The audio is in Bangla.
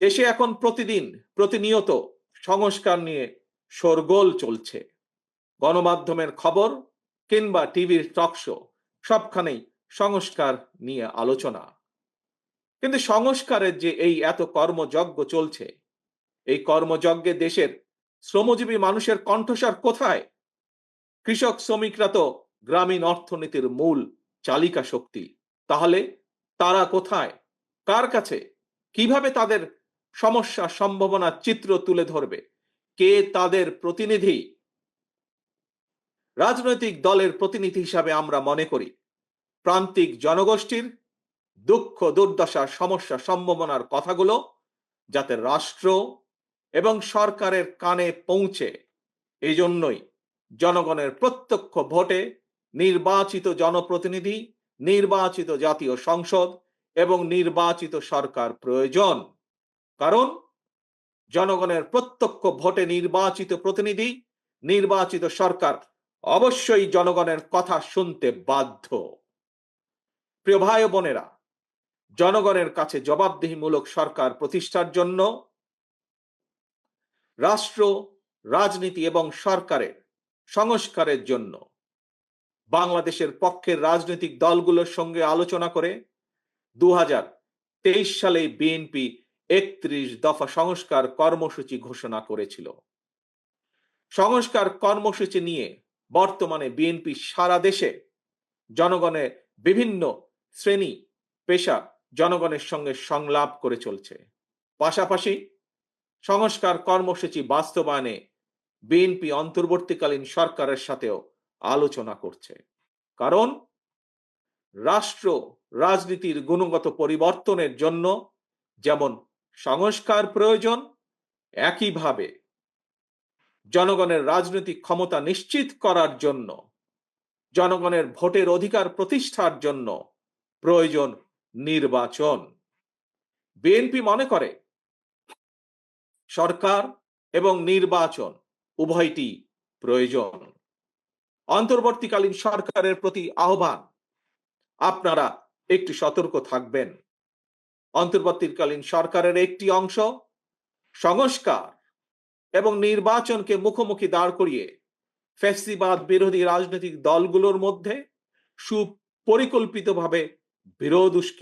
দেশে এখন প্রতিনিয়ত সংস্কার নিয়ে শোরগোল চলছে। গণমাধ্যমের খবর কিংবা টিভির টক শো সবখানেই সংস্কার নিয়ে আলোচনা। কিন্তু সংস্কারের যে এই এত কর্মযজ্ঞ চলছে, এই কর্মযজ্ঞে দেশের শ্রমজীবী মানুষের কণ্ঠস্বর কোথায়? কৃষক শ্রমিকরা তো গ্রামীণ অর্থনীতির মূল চালিকা শক্তি। তাহলে তারা কোথায়? কার কাছে? কিভাবে তাদের সমস্যা সম্ভাবনার চিত্র তুলে ধরবে? কে তাদের প্রতিনিধি? রাজনৈতিক দলের প্রতিনিধি হিসাবে আমরা মনে করি প্রান্তিক জনগোষ্ঠীর দুঃখ দুর্দশা সমস্যা সম্ভাবনার কথাগুলো যাতে রাষ্ট্র এবং সরকারের কানে পৌঁছে, এই জন্যই জনগণের প্রত্যক্ষ ভোটে নির্বাচিত জনপ্রতিনিধি, নির্বাচিত জাতীয় সংসদ এবং নির্বাচিত সরকার প্রয়োজন। কারণ জনগণের প্রত্যক্ষ ভোটে নির্বাচিত প্রতিনিধি, নির্বাচিত সরকার অবশ্যই জনগণের কথা শুনতে বাধ্য। প্রিয় ভাই ও বোনেরা, জনগণের কাছে জবাবদিহিমূলক সরকার প্রতিষ্ঠার জন্য রাষ্ট্র, রাজনীতি এবং সরকারের সংস্কারের জন্য বাংলাদেশের পক্ষের রাজনৈতিক দলগুলোর সঙ্গে আলোচনা করে 2023 সালে বিএনপি 31 দফা সংস্কার কর্মসূচি ঘোষণা করেছিল। সংস্কার কর্মসূচি নিয়ে বর্তমানে বিএনপি সারা দেশে জনগণের বিভিন্ন শ্রেণী পেশা জনগণের সঙ্গে সংলাপ করে চলছে। পাশাপাশি সংস্কার কর্মসূচি বাস্তবায়নে বিএনপি অন্তর্বর্তীকালীন সরকারের সাথেও আলোচনা করছে। কারণ রাষ্ট্র রাজনীতির গুণগত পরিবর্তনের জন্য যেমন সংস্কার প্রয়োজন, একইভাবে জনগণের রাজনৈতিক ক্ষমতা নিশ্চিত করার জন্য, জনগণের ভোটের অধিকার প্রতিষ্ঠার জন্য প্রয়োজন নির্বাচন। বিএনপি মনে করে সরকার এবং নির্বাচন উভয়টি প্রয়োজন। অন্তর্বর্তীকালীন সরকারের প্রতি আহ্বান, আপনারা একটু সতর্ক থাকবেন। অন্তর্বর্তীকালীন সরকারের একটি অংশ সংস্কার এবং নির্বাচনকে মুখোমুখি দাঁড় করিয়ে ফ্যাসিবাদ বিরোধী রাজনৈতিক দলগুলোর মধ্যে সুপরিকল্পিতভাবে বিরোধ